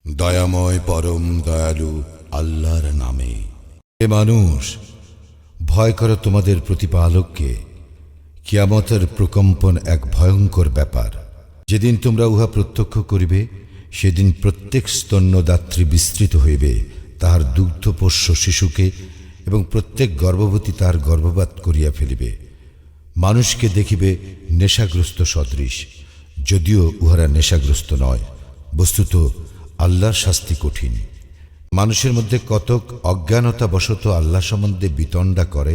দয়াময় পরম দয়ালু আল্লাহর নামে। হে মানুষ, ভয় করো তোমাদের প্রতিপালককে। কিয়ামতের প্রকম্পন এক ভয়ঙ্কর ব্যাপার। যেদিন তোমরা উহা প্রত্যক্ষ করিবে, সেদিন প্রত্যেক স্তন্যদাত্রী বিস্তৃত হইবে তাহার দুগ্ধপোষ্য শিশুকে, এবং প্রত্যেক গর্ভবতী তাহার গর্ভপাত করিয়া ফেলিবে। মানুষকে দেখিবে নেশাগ্রস্ত সদৃশ, যদিও উহারা নেশাগ্রস্ত নয়। বস্তুত আল্লাহর শাস্তি কঠিন। মানুষের মধ্যে কতক অজ্ঞানতাবশত আল্লাহ সম্বন্ধে বিতণ্ডা করে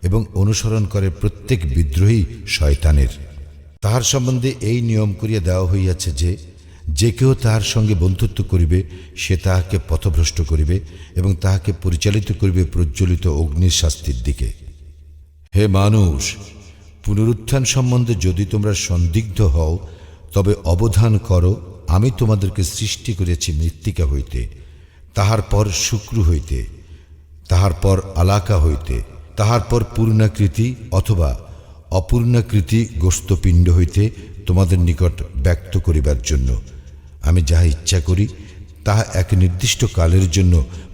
এবং অনুসরণ করে প্রত্যেক বিদ্রোহী শয়তানের। তাহার সম্বন্ধে এই নিয়ম করিয়া দেওয়া হইয়াছে যে, যে কেউ তাহার সঙ্গে বন্ধুত্ব করিবে, সে তাহাকে পথভ্রষ্ট করিবে এবং তাহাকে পরিচালিত করিবে প্রজ্বলিত অগ্নির শাস্তির দিকে। হে মানুষ, পুনরুত্থান সম্বন্ধে যদি তোমরা সন্দিগ্ধ হও, তবে অবধান করো, আমি তোমাদেরকে সৃষ্টি করেছি মৃত্তিকা হইতে, তাহার পর শুক্র হইতে, তাহার পর আলাকা হইতে, তাহার পর পূর্ণাকৃতি অথবা অপূর্ণাকৃতি গোস্তপিণ্ড হইতে তোমাদের নিকট ব্যক্ত করিবার জন্য। আমি যাহা ইচ্ছা করি তাহা এক নির্দিষ্ট কালের জন্য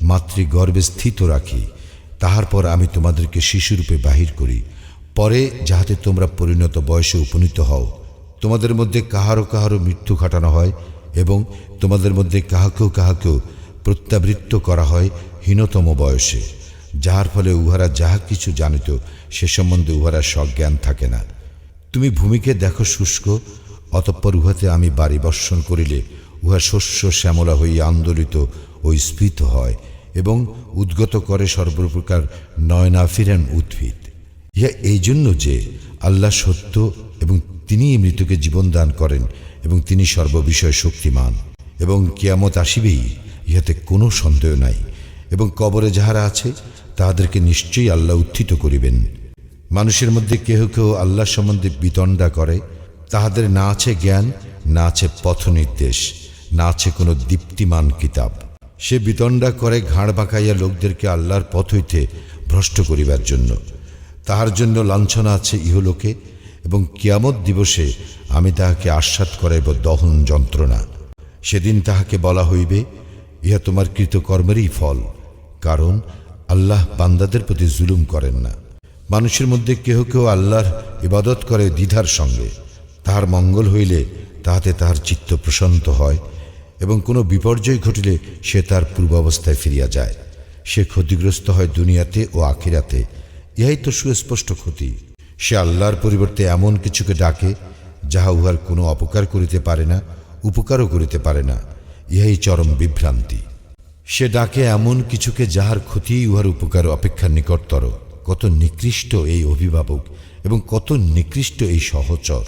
মাতৃগর্ভে স্থিত রাখি, তাহার পর আমি তোমাদেরকে শিশুরূপে বাহির করি, পরে যাহাতে তোমরা পরিণত বয়সে উপনীত হও। তোমাদের মধ্যে কাহারও কাহারও মৃত্যু ঘটানো হয় এবং তোমাদের মধ্যে কাহাকেও কাহাকেও প্রত্যাবৃত্ত করা হয় হীনতম বয়সে, যাহার ফলে উহারা যাহা কিছু জানিত সে সম্বন্ধে উহারা সজ্ঞান থাকে না। তুমি ভূমিকে দেখো শুষ্ক, অতঃপর উহাতে আমি বাড়ি বর্ষণ করিলে উহা শস্য শ্যামলা হইয়া আন্দোলিত ও স্ফীত হয় এবং উদ্গত করে সর্বপ্রকার নয়নাফিরান উদ্ভিদ। ইহা এই জন্য যে আল্লাহ সত্য এবং তিনি মৃতকে জীবন দান করেন এবং তিনি সর্ববিষয়ে শক্তিমান, এবং কিয়ামত আসিবেই, ইহাতে কোনো সন্দেহ নাই। এবং কবরে যাহারা আছে তাহাদেরকে নিশ্চয়ই আল্লাহ উত্থিত করিবেন। মানুষের মধ্যে কেহ কেহ আল্লাহ সম্বন্ধে বিতণ্ডা করে, তাহাদের না আছে জ্ঞান, না আছে পথ নির্দেশ, না আছে কোনো দীপ্তিমান কিতাব। সে বিতণ্ডা করে ঘাড় বাঁকাইয়া লোকদেরকে আল্লাহর পথ হইতে ভ্রষ্ট করিবার জন্য। তাহার জন্য লাঞ্ছনা আছে ইহলোকে, এবং কিয়ামত দিবসে আমি তাহাকে আস্বাদ করাইব দহন যন্ত্রণা। সেদিন তাহাকে বলা হইবে, ইহা তোমার কৃতকর্মেরই ফল, কারণ আল্লাহ বান্দাদের প্রতি জুলুম করেন না। মানুষের মধ্যে কেহ কেহ আল্লাহর ইবাদত করে দ্বিধার সঙ্গে। তাহার মঙ্গল হইলে তাহাতে তাহার চিত্ত প্রশান্ত হয়, এবং কোনো বিপর্যয় ঘটিলে সে তার পূর্বাবস্থায় ফিরিয়া যায়। সে ক্ষতিগ্রস্ত হয় দুনিয়াতে ও আখিরাতে। ইহাই তো সুস্পষ্ট ক্ষতি। সে আল্লাহর পরিবর্তে এমন কিছুকে ডাকে যাহা উহার কোনো অপকার করিতে পারে না, উপকারও করিতে পারে না। ইহাই চরম বিভ্রান্তি। সে ডাকে এমন কিছুকে যাহার ক্ষতি উহার উপকার অপেক্ষা নিকটতর। কত নিকৃষ্ট এই অভিভাবক এবং কত নিকৃষ্ট এই সহচর!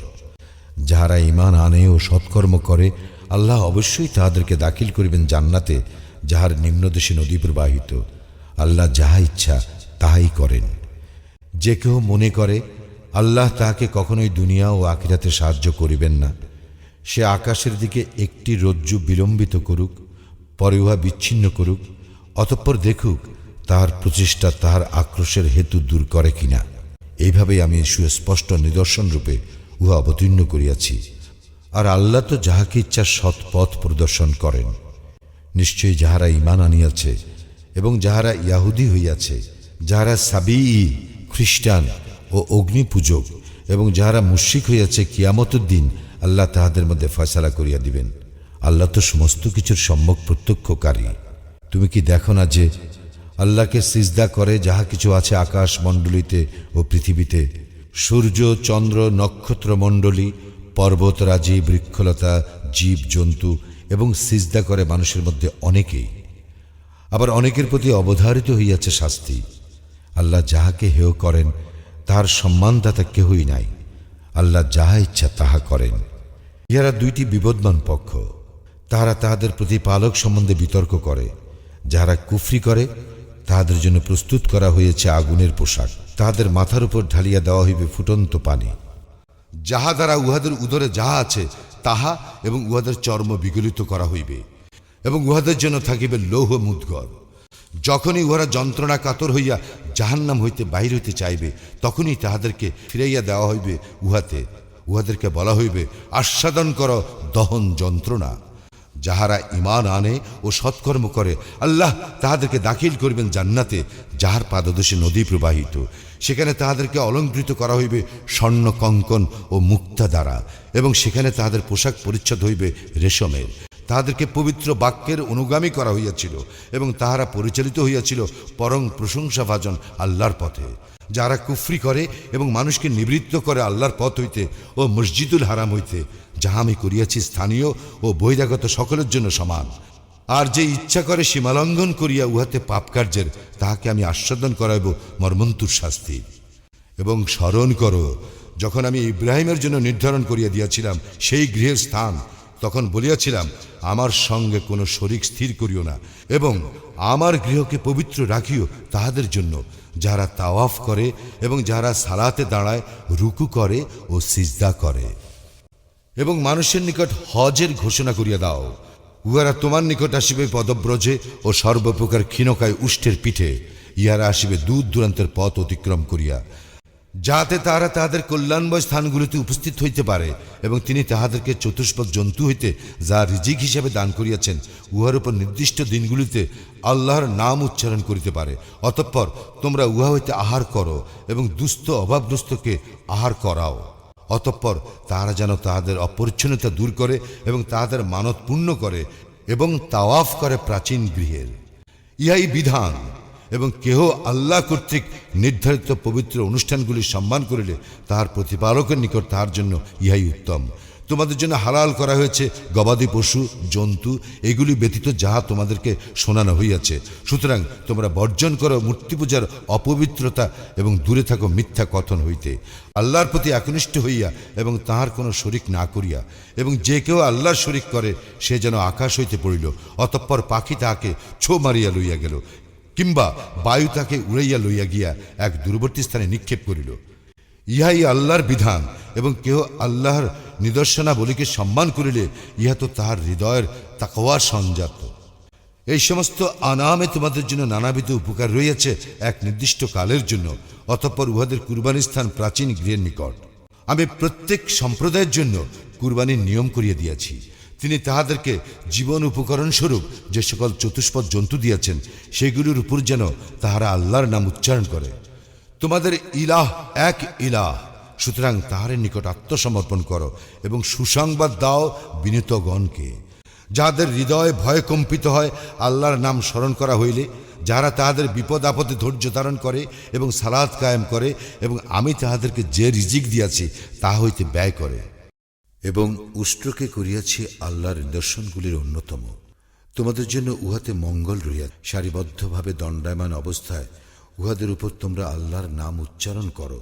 যাহারা ঈমান আনে ও সৎকর্ম করে, আল্লাহ অবশ্যই তাহাদেরকে দাখিল করিবেন জান্নাতে, যাহার নিম্নদেশে নদী প্রবাহিত। আল্লাহ যাহা ইচ্ছা তাহাই করেন। যে কেহ মনে করে আল্লাহ তাহাকে কখনোই দুনিয়া ও আখিরাতে সাহায্য করিবেন না, সে আকাশের দিকে একটি রজ্জু বিলম্বিত করুক, পরে উহা বিচ্ছিন্ন করুক, অতঃপর দেখুক তাহার প্রচেষ্টা তাহার আক্রোশের হেতু দূর করে কিনা। এইভাবেই আমি সুস্পষ্ট নিদর্শন রূপে উহা অবতীর্ণ করিয়াছি। আর আল্লাহ তো যাহাকে ইচ্ছা সৎ পথ প্রদর্শন করেন। নিশ্চয়ই যাহারা ঈমান আনিয়াছে এবং যাহারা ইয়াহুদী হইয়াছে, যাহারা সাবিঈ খ্রিস্টান ও অগ্নিপূজক, এবং যাহারা মুশরিক হইয়াছে, কিয়ামতের দিন আল্লাহ তাহাদের মধ্যে ফয়সালা করিয়া দিবেন। আল্লাহ তো সমস্ত কিছুর সম্যক প্রত্যক্ষকারী। তুমি কি দেখো না যে আল্লাহকে সিজদা করে যাহা কিছু আছে আকাশ মণ্ডলীতে ও পৃথিবীতে, সূর্য, চন্দ্র, নক্ষত্র মণ্ডলী, পর্বতরাজি, বৃক্ষলতা, জীব জন্তু, এবং সিজদা করে মানুষের মধ্যে অনেকেই। আবার অনেকের প্রতি অবধারিত হইয়াছে শাস্তি। আল্লাহ যাহাকে হেয় করেন তাহার সম্মানদাতা কেহই নাই। আল্লাহ যাহা ইচ্ছা তাহা করেন। ইহারা দুইটি বিবদমান পক্ষ। তাহারা তাহাদের প্রতিপালক সম্বন্ধে বিতর্ক করে। যাহারা কুফরি করে তাহাদের জন্য প্রস্তুত করা হয়েছে আগুনের পোশাক। তাহাদের মাথার উপর ঢালিয়া দেওয়া হইবে ফুটন্ত পানি, যাহা দ্বারা উহাদের উদরে যাহা আছে তাহা এবং উহাদের চর্ম বিগলিত করা হইবে, এবং উহাদের জন্য থাকিবে লৌহ মুদ্গর। যখনই উহারা যন্ত্রণা কাতর হইয়া জাহান্নাম হইতে বাহির হইতে চাইবে, তখনই তাহাদেরকে ফিরাইয়া দেওয়া হইবে উহাতে। উহাদেরকে বলা হইবে, আস্বাদন কর দহন যন্ত্রণা, যাহারা ঈমান আনে ও সৎকর্ম করে আল্লাহ তাহাদেরকে দাখিল করিবেন জান্নাতে, যাহার পাদদেশে নদী প্রবাহিত। সেখানে তাহাদেরকে অলঙ্কৃত করা হইবে স্বর্ণ কঙ্কন ও মুক্তা দ্বারা, এবং সেখানে তাহাদের পোশাক পরিচ্ছদ হইবে রেশমের। তাহাদেরকে পবিত্র বাক্যের অনুগামী করা হইয়াছিল, এবং তাহারা পরিচালিত হইয়াছিল পরম প্রশংসাভাজন আল্লাহর পথে। যারা কুফরি করে এবং মানুষকে নিবৃত্ত করে আল্লাহর পথ হইতে ও মসজিদুল হারাম হইতে, যাহা আমি করিয়াছি স্থানীয় ও বহিরাগত সকলের জন্য সমান। আর যে ইচ্ছা করে সীমালঙ্ঘন করিয়া উহাতে পাপ কার্যের, তাহাকে আমি আস্বাদন করাইব মর্মন্তুর শাস্তি। এবং স্মরণ করো, যখন আমি ইব্রাহিমের জন্য নির্ধারণ করিয়া দিয়াছিলাম সেই গৃহের স্থান, তখন বলিয়াছিলাম, আমার সঙ্গে কোনো শরিক স্থির করিও না, এবং আমার গৃহকে পবিত্র রাখিও তাহাদের জন্য যারা তাওয়াফ করে এবং যারা সালাতে দাঁড়ায়, রুকু করে ও সিজদা করে। এবং মানুষের নিকট হজের ঘোষণা করিয়া দাও, উহারা তোমার নিকট আসিবে পদব্রজে ও সর্বপ্রকার ক্ষীণকায় উষ্টের পিঠে। ইহারা আসিবে দূর দূরান্তের পথ অতিক্রম করিয়া, যাতে তাহারা তাহাদের কল্যাণময় স্থানগুলিতে উপস্থিত হইতে পারে, এবং তিনি তাহাদেরকে চতুষ্পদ জন্তু হইতে যা রিজিক হিসাবে দান করিয়াছেন, উহার উপর নির্দিষ্ট দিনগুলিতে আল্লাহর নাম উচ্চারণ করিতে পারে। অতঃপর তোমরা উহা হইতে আহার করো এবং দুস্থ অভাবগ্রস্তকে আহার করাও। অতঃপর তাহারা যেন তাহাদের অপরিচ্ছন্নতা দূর করে এবং তাহাদের মানত পূর্ণ করে এবং তাওয়াফ করে প্রাচীন গৃহের। ইহাই বিধান। এবং কেহ আল্লাহ কর্তৃক নির্ধারিত পবিত্র অনুষ্ঠানগুলি সম্মান করিলে তাহার প্রতিপালকের নিকট তাহার জন্য ইহাই উত্তম। তোমাদের জন্য হালাল করা হয়েছে গবাদি পশু, জন্তু, এগুলি ব্যতীত যাহা তোমাদেরকে শোনানো হইয়াছে। সুতরাং তোমরা বর্জন করো মূর্তি পূজার অপবিত্রতা এবং দূরে থাকো মিথ্যা কথন হইতে, আল্লাহর প্রতি একনিষ্ঠ হইয়া এবং তাহার কোনো শরিক না করিয়া। এবং যে কেউ আল্লাহর শরিক করে, সে যেন আকাশ হইতে পড়িল, অতঃপর পাখি তাহাকে ছো মারিয়া লইয়া গেল, কিংবা বায়ু তাকে উড়াইয়া লইয়া গিয়া এক দূরবর্তী স্থানে নিক্ষেপ করিল। ইহাই আল্লাহর বিধান। এবং কেহ আল্লাহর নিদর্শনাবলীকে সম্মান করিলে ইহা তো তাহার হৃদয়ের তাকওয়ার সঞ্জাত। এই সমস্ত আনামে তোমাদের জন্য নানাবিধ উপকার রইয়াছে এক নির্দিষ্ট কালের জন্য। অতঃপর উহাদের কুরবানির স্থান প্রাচীন গৃহের নিকট। আমি প্রত্যেক সম্প্রদায়ের জন্য কুরবানির নিয়ম করিয়া দিয়াছি। তিনি তাহাদেরকে জীবন উপকরণ স্বরূপ যে সকল চতুষ্পদ জন্তু দিয়াছেন, সেগুলির উপর যেন তাহারা আল্লাহর নাম উচ্চারণ করে। তোমাদের ইলাহ এক ইলাহ, সুতরাং তাহারের নিকট আত্মসমর্পণ করো এবং সুসংবাদ দাও বিনীতগণকে। যাদের হৃদয় ভয়ে কম্পিত হয় আল্লাহর নাম স্মরণ করা হইলে, যারা তাহাদের বিপদ আপদে ধৈর্য ধারণ করে এবং সালাত কায়েম করে, এবং আমি তাহাদেরকে যে রিজিক দিয়াছি তাহা হইতে ব্যয় করে। এবং উষ্ট্রকে করিয়াছি আল্লাহর নিদর্শনগুলির অন্যতম। তোমাদের জন্য উহাতে মঙ্গল রহিয়া, সারিবদ্ধভাবে দণ্ডায়মান অবস্থায় উহাদের উপর তোমরা আল্লাহর নাম উচ্চারণ করো।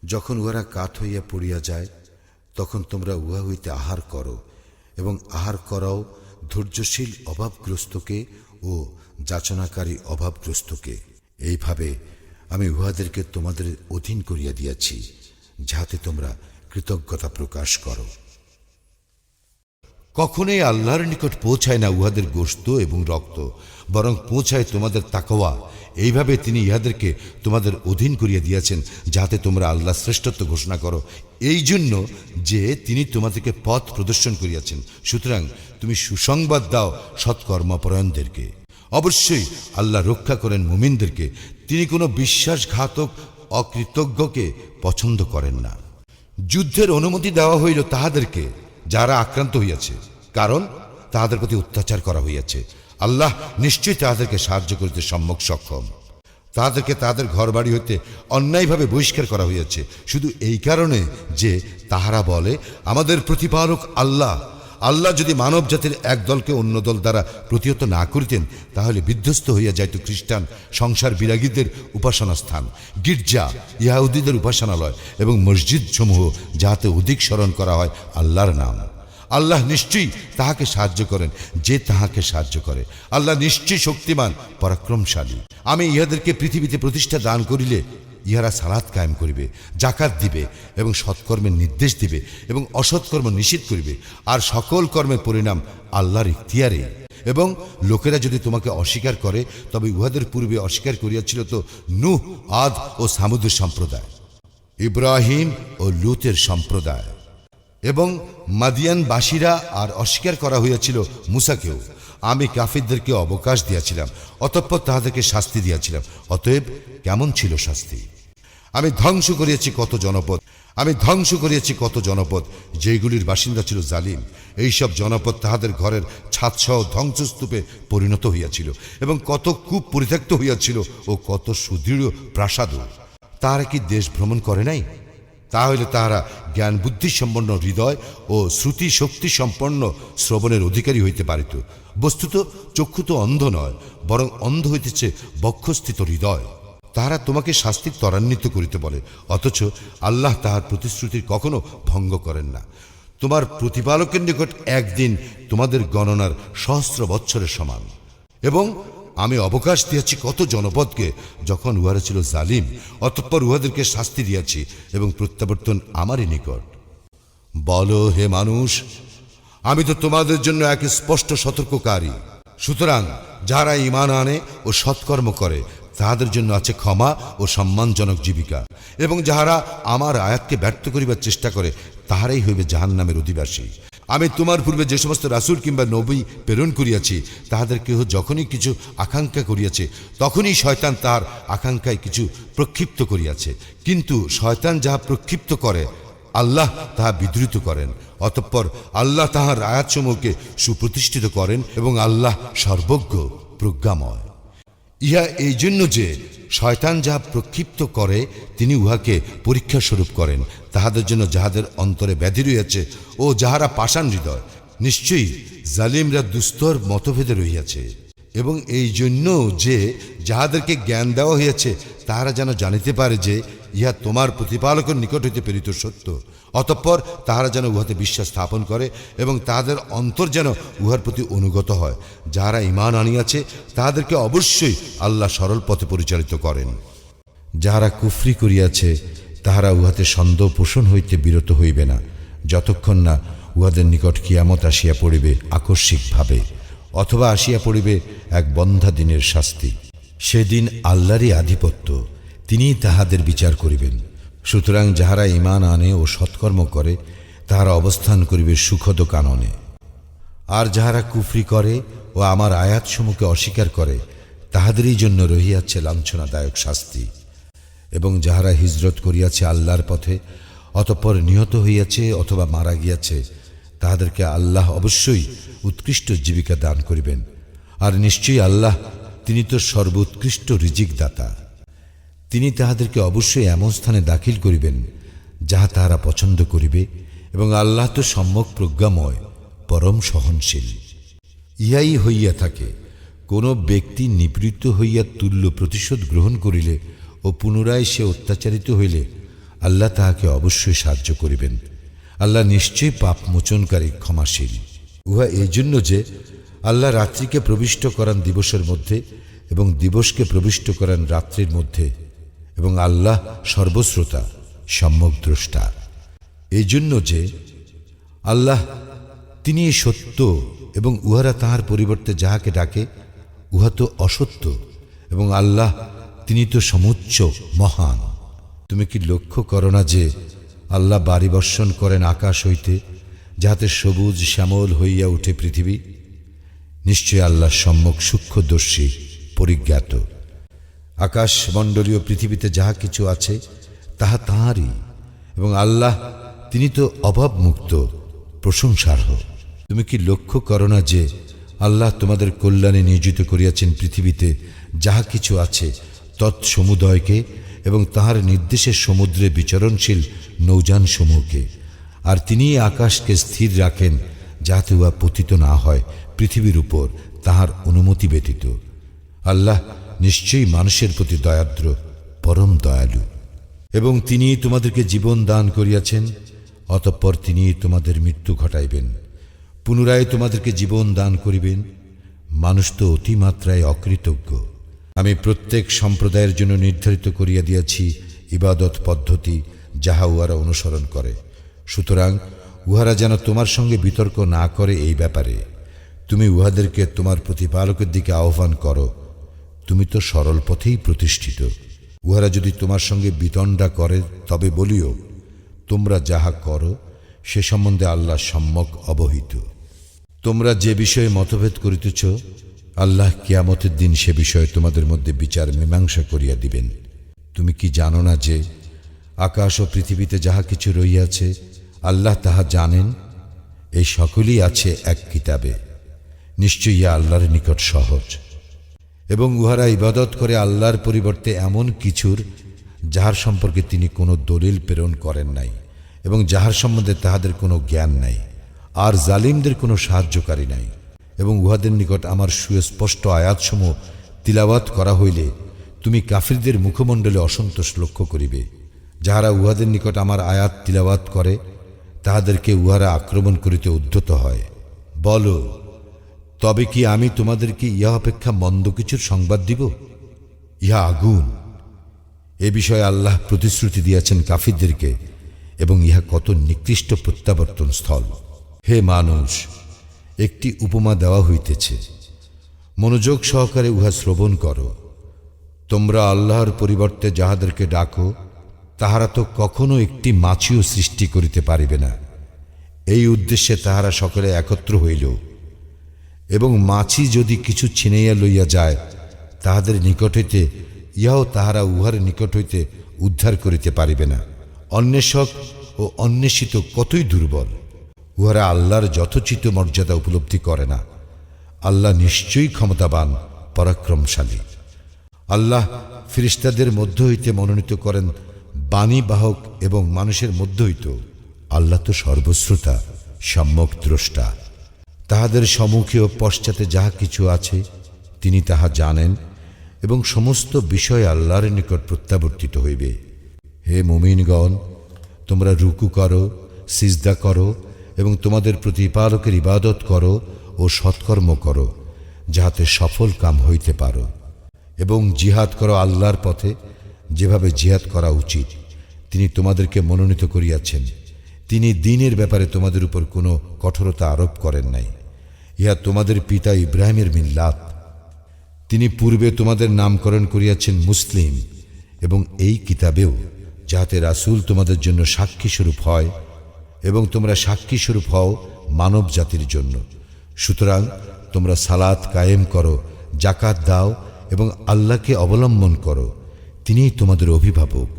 যখন উহারা কাঠ হইয়া পড়িয়া যায়, তখন তোমরা উহা হইতে আহার করো, এবং আহার করাও ধৈর্যশীল অভাবগ্রস্তকে ও যাচনাকারী অভাবগ্রস্তকে। এইভাবে আমি উহাদেরকে তোমাদের অধীন করিয়া দিয়াছি, যাহাতে তোমরা কৃতজ্ঞতা প্রকাশ করো। কখনোই আল্লাহর নিকট পৌঁছায় না উহাদের গোশত এবং রক্ত, বরং পৌঁছায় তোমাদের তাকওয়া। এইভাবে তিনি ইহাদেরকে তোমাদের অধীন করিয়া দিয়াছেন, যাহাতে তোমরা আল্লাহ শ্রেষ্ঠত্ব ঘোষণা করো, এই জন্য যে তিনি তোমাদেরকে পথ প্রদর্শন করিয়াছেন। সুতরাং তুমি সুসংবাদ দাও সৎকর্মপরায়ণদেরকে। অবশ্যই আল্লাহ রক্ষা করেন মুমিনদেরকে। তিনি কোনো বিশ্বাসঘাতক অকৃতজ্ঞকে পছন্দ করেন না। যুদ্ধের অনুমতি দেওয়া হইল তাহাদেরকে যারা আক্রান্ত হইয়াছে, কারণ তাহাদের প্রতি অত্যাচার করা হইয়াছে। আল্লাহ নিশ্চয়ই তাহাদেরকে সাহায্য করিতে সম্যক সক্ষম। তাহাদেরকে তাহাদের ঘর বাড়ি হইতে অন্যায়ভাবে বহিষ্কার করা হইয়াছে, শুধু এই কারণে যে তাহারা বলে, আমাদের প্রতিপালক আল্লাহ। আল্লাহ যদি মানব জাতির এক দলকে অন্য দল দ্বারা প্রতিহত না করিতেন, তাহলে বিধ্বস্ত হইয়া যাইত খ্রিস্টান সংসার বিরাগীদের উপাসনা স্থান, গির্জা, ইহুদীদের উপাসনালয় এবং মসজিদ সমূহ, যাহাতে অধিক স্মরণ করা হয় আল্লাহর নাম। আল্লাহ নিশ্চয়ই তাহাকে সাহায্য করেন যে তাহাকে সাহায্য করে। আল্লাহ নিশ্চয়ই শক্তিমান, পরাক্রমশালী। আমি ইহাদেরকে পৃথিবীতে প্রতিষ্ঠা দান করিলে ইহারা সালাত কায়েম করিবে, জাকাত দিবে এবং সৎকর্মের নির্দেশ দিবে এবং অসৎকর্ম নিষেধ করিবে। আর সকল কর্মের পরিণাম আল্লাহর ইখতিয়ারে। এবং লোকেরা যদি তোমাকে অস্বীকার করে, তবে উহাদের পূর্বে অস্বীকার করিয়াছিল তো নূহ, আদ ও সামুদের সম্প্রদায়, ইব্রাহিম ও লূতের সম্প্রদায়। এবং মাদিয়ানবাসীরা আর অস্বীকার করা হইয়াছিল মূসাকেও। আমি কাফিরদেরকে অবকাশ দিয়াছিলাম, অতঃপর তাহাদেরকে শাস্তি দিয়াছিলাম। অতএব কেমন ছিল শাস্তি? আমি ধ্বংস করিয়াছি কত জনপদ যেগুলির বাসিন্দা ছিল জালিম। এইসব জনপদ তাহাদের ঘরের ছাদসহ ধ্বংসস্তূপে পরিণত হইয়াছিল, এবং কত কূপ পরিত্যক্ত হইয়াছিল ও কত সুদৃঢ় প্রাসাদও। তাহারা কি দেশ ভ্রমণ করে নাই? তাহলে তাহারা জ্ঞান বুদ্ধি সম্পন্ন হৃদয় ও শ্রুতি শক্তি সম্পন্ন শ্রবণের অধিকারী হইতে পারিত। বস্তুত চক্ষু তো অন্ধ নয়, বরং অন্ধ হইতেছে বক্ষস্থিত হৃদয়। তাহারা তোমাকে শাস্তি ত্বরান্বিত করিতে বলে, অথচ আল্লাহ তাহার প্রতিশ্রুতির কখনো ভঙ্গ করেন না। তোমার প্রতিপালকের নিকট একদিন তোমাদের গণনার সহস্র বৎসরের সমান। এবং আমি অবকাশ দিয়াছি কত জনপদকে যখন উহারা ছিল জালিম, অতঃপর উহাদেরকে শাস্তি দিয়াছি, এবং প্রত্যাবর্তন আমারই নিকট। বলো, হে মানুষ, আমি তো তোমাদের জন্য এক স্পষ্ট সতর্ককারী। সুতরাং যারা ঈমান আনে ও সৎকর্ম করে তাহাদের জন্য আছে ক্ষমা ও সম্মানজনক জীবিকা, এবং যাহারা আমার আয়াতকে ব্যর্থ করিবার চেষ্টা করে তাহারাই হইবে জাহান্নামের অধিবাসী। আমি তোমার পূর্বে যে সমস্ত রাসূল কিংবা নবী প্রেরণ করিয়াছি তাহাদের কেহ যখনই কিছু আকাঙ্ক্ষা করিয়াছে তখনই শয়তান তাহার আকাঙ্ক্ষায় কিছু প্রক্ষিপ্ত করিয়াছে। কিন্তু শয়তান যাহা প্রক্ষিপ্ত করে আল্লাহ তাহা বিদ্রুত করেন। অতঃপর আল্লাহ তাহার আয়াতসমূহকে সুপ্রতিষ্ঠিত করেন, এবং আল্লাহ সর্বজ্ঞ প্রজ্ঞাময়। ইহা এই জন্য যে শয়তান যাহা প্রক্ষিপ্ত করে তিনি উহাকে পরীক্ষা স্বরূপ করেন তাহাদের জন্য যাহাদের অন্তরে ব্যাধি রইয়াছে ও যাহারা পাষাণ হৃদয়। নিশ্চয়ই জালিমরা দুস্তর মতভেদে রহিয়াছে। এবং এই জন্য যে যাহাদেরকে জ্ঞান দেওয়া হইয়াছে তাহারা যেন জানিতে পারে যে ইহা তোমার প্রতিপালকের নিকট হইতে প্রেরিত সত্য। অতঃপর তাহারা যেন উহাতে বিশ্বাস স্থাপন করে এবং তাহাদের অন্তর যেন উহার প্রতি অনুগত হয়। যাহারা ঈমান আনিয়াছে তাহাদেরকে অবশ্যই আল্লাহ সরল পথে পরিচালিত করেন। যাহারা কুফরি করিয়াছে তাহারা উহাতে সন্দেহ পোষণ হইতে বিরত হইবে না, যতক্ষণ না উহাদের নিকট কিয়ামত আসিয়া পড়িবে আকস্মিকভাবে, অথবা আসিয়া পড়িবে এক বন্ধা দিনের শাস্তি। সেদিন আল্লাহরই আধিপত্য, তিনিই তাহাদের বিচার করিবেন। সুতরাং যাহারা ঈমান আনে ও সৎকর্ম করে তাহারা অবস্থান করিবে সুখদ কাননে। আর যাহারা কুফরি করে ও আমার আয়াতসমূহকে অস্বীকার করে তাহাদেরই জন্য রহিয়াছে লাঞ্ছনাদায়ক শাস্তি। এবং যাহারা হিজরত করিয়াছে আল্লাহর পথে, অতঃপর নিহত হইয়াছে অথবা মারা গিয়াছে, তাহাদেরকে আল্লাহ অবশ্যই উৎকৃষ্ট জীবিকা দান করিবেন। আর নিশ্চয়ই আল্লাহ তিনি তো সর্বোৎকৃষ্ট রিজিক দাতা। তিনি তাহাদেরকে অবশ্যই এমন স্থানে দাখিল করিবেন যাহা তাহারা পছন্দ করিবে, এবং আল্লাহ তো সম্যক প্রজ্ঞাময়, পরম সহনশীল। ইহাই হইয়া থাকে, কোন ব্যক্তি নিপীড়িত হইয়া তুল্য প্রতিশোধ গ্রহণ করিলে ও পুনরায় সে অত্যাচারিত হইলে আল্লাহ তাহাকে অবশ্যই সাহায্য করিবেন। আল্লাহ নিশ্চয়ই পাপ মোচনকারী, ক্ষমাশীল। উহা এই জন্য যে আল্লাহ রাত্রিকে প্রবিষ্ট করান দিবসের মধ্যে এবং দিবসকে প্রবিষ্ট করান রাত্রির মধ্যে, এবং আল্লাহ সর্বশ্রোতা, সম্যক দ্রষ্টা। এই জন্য যে আল্লাহ তিনি সত্য, এবং উহারা তাহার পরিবর্তে যাহাকে ডাকে উহা তো অসত্য, এবং আল্লাহ তিনি তো সমুচ্চ মহান। তুমি কি লক্ষ্য করো না যে আল্লাহ বাড়ি বর্ষণ করেন আকাশ হইতে, যাহাতে সবুজ শ্যামল হইয়া উঠে পৃথিবী? নিশ্চয় আল্লাহ সম্যক সূক্ষ্মদর্শী, পরিজ্ঞাত। আকাশ মণ্ডলীয় পৃথিবীতে যাহা কিছু আছে তাহা তাঁহারই, এবং আল্লাহ তিনি তো অভাবমুক্ত, প্রশংসার্হ। তুমি কি লক্ষ্য করো না যে আল্লাহ তোমাদের কল্যাণে নিয়োজিত করিয়াছেন পৃথিবীতে যাহা কিছু আছে তৎসমুদয়কে, এবং তাহার নির্দেশে সমুদ্রে বিচরণশীল নৌযান সমূহকে। আর তিনি আকাশকে স্থির রাখেন যাহাতে উহা পতিত না হয় পৃথিবীর উপর তাহার অনুমতি ব্যতীত। আল্লাহ নিশ্চয়ই মানুষের প্রতি দয়াদ্র, পরম দয়ালু। এবং তিনি তোমাদেরকে জীবন দান করিয়াছেন, অতঃপর তিনি তোমাদের মৃত্যু ঘটাইবেন, পুনরায় তোমাদেরকে জীবন দান করিবেন। মানুষ তো অতিমাত্রায় অকৃতজ্ঞ। আমি প্রত্যেক সম্প্রদায়ের জন্য নির্ধারিত করিয়া দিয়াছি ইবাদত পদ্ধতি, যাহা উহারা অনুসরণ করে। সুতরাং উহারা যেন তোমার সঙ্গে বিতর্ক না করে এই ব্যাপারে। তুমি উহাদেরকে তোমার প্রতিপালকের দিকে আহ্বান করো, তুমি তো সরল পথেই প্রতিষ্ঠিত। উহারা যদি তোমার সঙ্গে বিতণ্ডা করে তবে বলিও, তোমরা যাহা করো সে সম্বন্ধে আল্লাহ সম্যক অবহিত। তোমরা যে বিষয়ে মতভেদ করিতেছ, আল্লাহ কিয়ামতের দিন সে বিষয়ে তোমাদের মধ্যে বিচার মীমাংসা করিয়া দিবেন। তুমি কি জানো না যে আকাশ ও পৃথিবীতে যাহা কিছু রহিয়াছে আল্লাহ তাহা জানেন? এই সকলই আছে এক কিতাবে। নিশ্চয়ই ইহা আল্লাহর নিকট সহজ। এবং উহারা ইবাদত করে আল্লাহর পরিবর্তে এমন কিছুর যাহার সম্পর্কে তিনি কোনো দলিল প্রেরণ করেন নাই এবং যাহার সম্বন্ধে তাহাদের কোনো জ্ঞান নাই, আর জালিমদের কোনো সাহায্যকারী নাই। এবং উহাদের নিকট আমার সুস্পষ্ট আয়াতসমূহ তিলাওয়াত করা হইলে তুমি কাফিরদের মুখমণ্ডলে অসন্তোষ লক্ষ্য করিবে। যাহারা উহাদের নিকট আমার আয়াত তিলাওয়াত করে তাহাদেরকে উহারা আক্রমণ করিতে উদ্যত হয়। বলো, তবে কি আমি তোমাদেরকে ইহা অপেক্ষা মন্দ কিছুর সংবাদ দিব? ইহা আগুন। এ বিষয়ে আল্লাহ প্রতিশ্রুতি দিয়াছেন কাফিরদেরকে, এবং ইহা কত নিকৃষ্ট প্রত্যাবর্তন স্থল। হে মানুষ, একটি উপমা দেওয়া হইতেছে, মনোযোগ সহকারে উহা শ্রবণ করো। তোমরা আল্লাহর পরিবর্তে যাহাদেরকে ডাকো তাহারা তো কখনো একটি মাছিও সৃষ্টি করিতে পারিবে না। এই উদ্দেশ্যে তাহারা সকলে একত্র হইল, এবং মাছি যদি কিছু ছিনাইয়া লইয়া যায় তাহাদের নিকট হইতে ইহাও তাহারা উহার নিকট হইতে উদ্ধার করিতে পারিবে না। অন্বেষক ও অন্বেষিত কতই দুর্বল। উহারা আল্লাহর যথোচিত মর্যাদা উপলব্ধি করে না। আল্লাহ নিশ্চয়ই ক্ষমতাবান, পরাক্রমশালী। আল্লাহ ফিরিস্তাদের মধ্য হইতে মনোনীত করেন বাণীবাহক, এবং মানুষের মধ্য হইতে। আল্লাহ তো সর্বশ্রোতা, সম্যক দ্রষ্টা। তাহাদের সম্মুখে ও পশ্চাতে যাহা কিছু আছে তিনি তাহা জানেন, এবং সমস্ত বিষয় আল্লাহর নিকট প্রত্যাবর্তিত হইবে। হে মুমিনগণ, তোমরা রুকু করো, সিজদা করো, এবং তোমাদের প্রতিপালকের ইবাদত করো ও সৎকর্ম করো, যাহাতে সফল কাম হইতে পারো। এবং জিহাদ করো আল্লাহর পথে, যেভাবে জিহাদ করা উচিত তিনি তোমাদেরকে মনোনীত করিয়াছেন। তিনি দ্বীনের ব্যাপারে তোমাদের উপর কোনো কঠোরতা আরোপ করেন নাই। ইহা তোমাদের পিতা ইব্রাহিমের মিল্লাত। তিনি পূর্বে তোমাদের নামকরণ করিয়াছেন মুসলিম, এবং এই কিতাবেও, যাহাতে রাসূল তোমাদের জন্য সাক্ষী স্বরূপ হয়, এবং তোমরা সাক্ষী স্বরূপ হও মানব জাতির জন্য। সুতরাং তোমরা সালাত কায়েম করো, জাকাত দাও, এবং আল্লাহকে অবলম্বন করো। তিনিই তোমাদের অভিভাবক,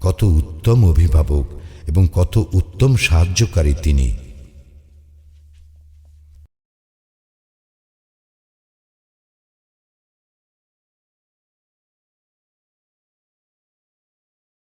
কত উত্তম অভিভাবক এবং কত উত্তম সাহায্যকারী তিনি।